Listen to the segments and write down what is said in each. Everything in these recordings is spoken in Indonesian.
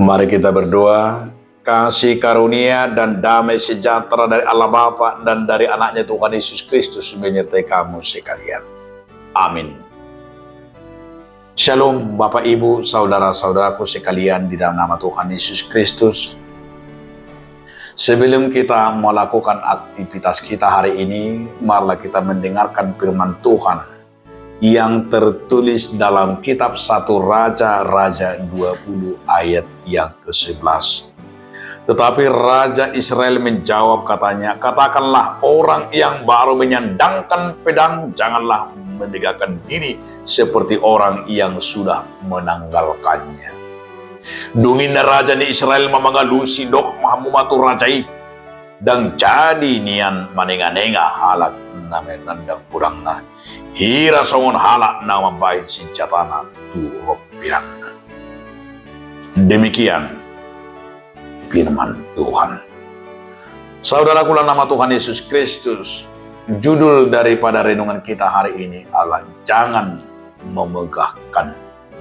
Mari kita berdoa. Kasih karunia dan damai sejahtera dari Allah Bapa dan dari anaknya Tuhan Yesus Kristus menyertai kamu sekalian. Amin. Shalom Bapak Ibu, saudara-saudaraku sekalian di dalam nama Tuhan Yesus Kristus. Sebelum kita melakukan aktivitas kita hari ini, marilah kita mendengarkan firman Tuhan yang tertulis dalam kitab 1 Raja-Raja 20 ayat yang ke-11. Tetapi Raja Israel menjawab katanya, katakanlah orang yang baru menyandangkan pedang, janganlah menegakkan diri seperti orang yang sudah menanggalkannya. Dungin Raja di Israel memanggalusi dok mahamumatu rajai, dan jadi nian manenga-nenga halak namenandang kurangna. Hira songon halak nama baik senjatana turopian. Demikian firman Tuhan. Saudaraku dalam nama Tuhan Yesus Kristus, judul daripada renungan kita hari ini adalah jangan memegahkan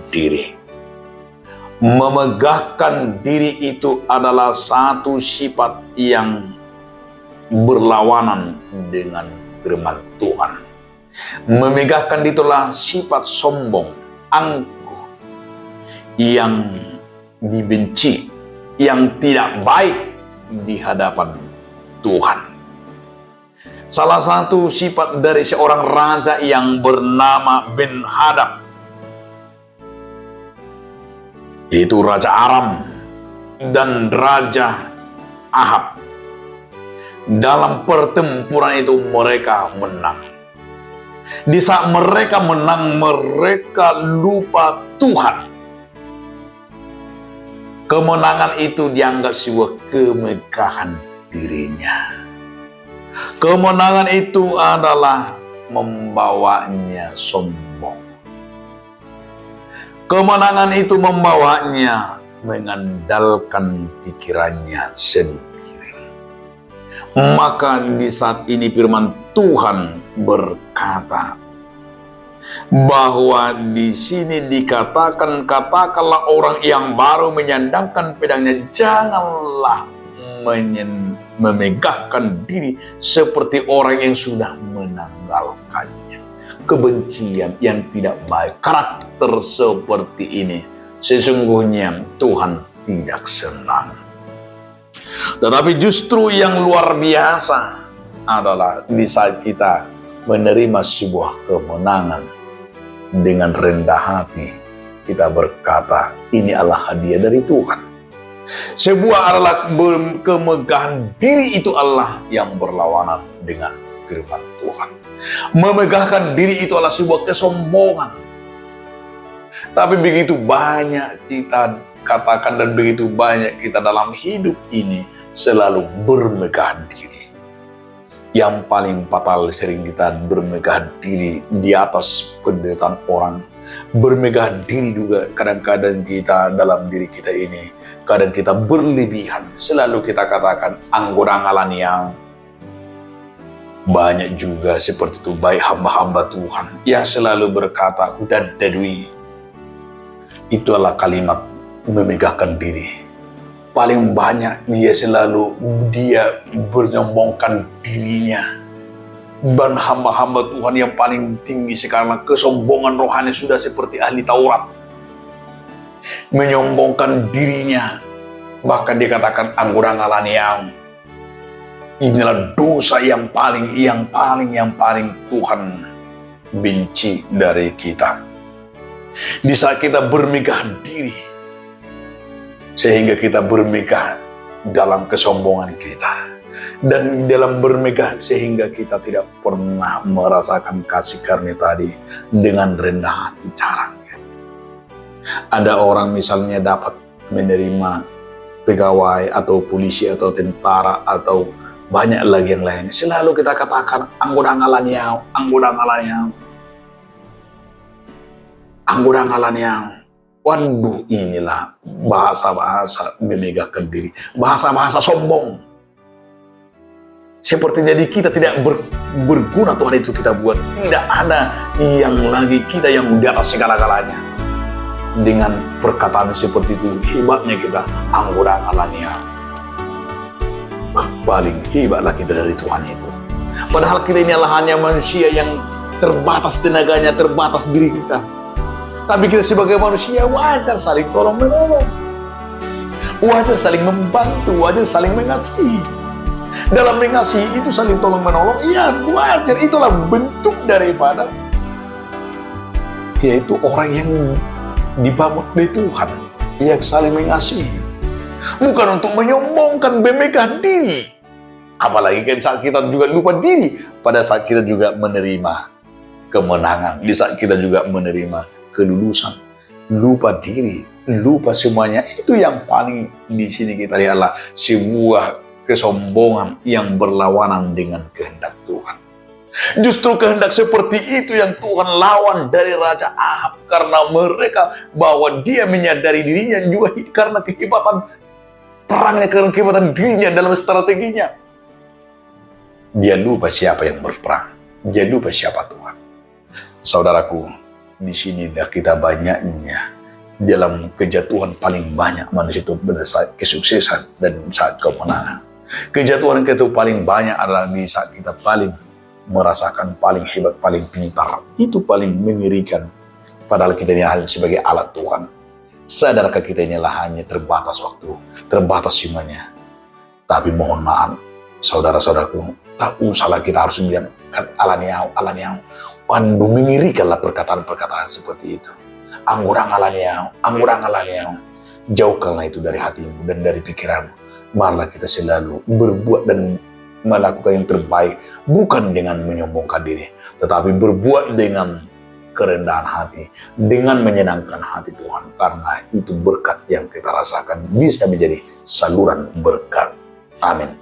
diri. Memegahkan diri itu adalah satu sifat yang berlawanan dengan firman Tuhan. Memegahkan itulah sifat sombong, angkuh, yang dibenci, yang tidak baik di hadapan Tuhan. Salah satu sifat dari seorang raja yang bernama Ben-Hadad, yaitu Raja Aram dan Raja Ahab. Dalam pertempuran itu mereka menang. Di saat mereka menang, mereka lupa Tuhan. Kemenangan itu dianggap sebuah kemegahan dirinya. Kemenangan itu adalah membawanya sombong. Kemenangan itu membawanya mengandalkan pikirannya sendiri. Maka di saat ini firman Tuhan berkata bahwa di sini dikatakan, katakanlah orang yang baru menyandangkan pedangnya, janganlah memegahkan diri seperti orang yang sudah menanggalkannya. Kebencian yang tidak baik, karakter seperti ini sesungguhnya Tuhan tidak senang. Tetapi justru yang luar biasa adalah di saat kita menerima sebuah kemenangan dengan rendah hati, kita berkata, ini adalah hadiah dari Tuhan. Sebuah adalah kemegahan diri itu Allah yang berlawanan dengan firman Tuhan. Memegahkan diri itu adalah sebuah kesombongan. Tapi begitu banyak kita katakan dan begitu banyak kita dalam hidup ini selalu bermegah diri. Yang paling fatal sering kita bermegah diri di atas penderitaan orang. Bermegah diri juga kadang-kadang kita dalam diri kita ini. Kadang kita berlebihan. Selalu kita katakan anggota yang banyak juga seperti itu. Baik hamba-hamba Tuhan yang selalu berkata, dan dadui. Itu adalah kalimat memegahkan diri. Paling banyak dia menyombongkan dirinya. Dan hamba-hamba Tuhan yang paling tinggi sekarang kesombongan rohani sudah seperti ahli Taurat. Menyombongkan dirinya. Bahkan dikatakan anggota yang inilah dosa yang paling Tuhan benci dari kita. Di saat kita bermegah diri, sehingga kita bermegah dalam kesombongan kita. Dan dalam bermegah sehingga kita tidak pernah merasakan kasih karunia tadi dengan rendah hati caranya. Ada orang misalnya dapat menerima pegawai atau polisi atau tentara atau banyak lagi yang lain. Selalu kita katakan anggota ngalannya. Waduh, inilah bahasa-bahasa memegahkan diri. Bahasa-bahasa sombong. Seperti jadi kita tidak berguna Tuhan itu kita buat. Tidak ada yang lagi kita yang di atas segala-galanya. Dengan perkataan seperti itu, hebatnya kita anggota ngalannya. Paling hebatlah kita dari Tuhan itu. Padahal kita ini adalah hanya manusia yang terbatas tenaganya, terbatas diri kita. Tapi kita sebagai manusia wajar saling tolong menolong. Wajar saling membantu, wajar saling mengasihi. Dalam mengasihi itu saling tolong menolong, iya wajar. Itulah bentuk daripada yaitu orang yang dibangun oleh Tuhan, yang saling mengasihi. Bukan untuk menyombongkan, memegah diri. Apalagi kan saat kita juga lupa diri, pada saat kita juga menerima kemenangan, di saat kita juga menerima kelulusan, lupa diri, lupa semuanya. Itu yang paling di sini kita lihatlah sebuah kesombongan yang berlawanan dengan kehendak Tuhan. Justru kehendak seperti itu yang Tuhan lawan dari Raja Ahab, karena mereka bahwa dia menyadari dirinya juga karena kehebatan perangnya, karena kehebatan dirinya dalam strateginya. Dia lupa siapa yang berperang, dia lupa siapa Tuhan. Saudaraku, di sini kita banyaknya dalam kejatuhan paling banyak manusia itu pada saat kesuksesan dan saat kemenangan. Kejatuhan itu paling banyak adalah di saat kita paling merasakan paling hebat, paling pintar. Itu paling mengerikan. Padahal kita ini hanya sebagai alat Tuhan. Sadarkah kita ini hanya terbatas waktu, terbatas semuanya. Tapi mohon maaf, saudara-saudaraku, tak usahlah kita harus bilang alaniau. Waduh, mengerikanlah perkataan-perkataan seperti itu. Anggurang alaniau. Jauhkanlah itu dari hatimu dan dari pikiranmu. Marilah kita selalu berbuat dan melakukan yang terbaik, bukan dengan menyombongkan diri, tetapi berbuat dengan kerendahan hati, dengan menyenangkan hati Tuhan, karena itu berkat yang kita rasakan bisa menjadi saluran berkat. Amin.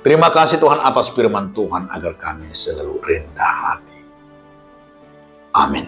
Terima kasih Tuhan atas firman Tuhan, agar kami selalu rendah hati. Amin.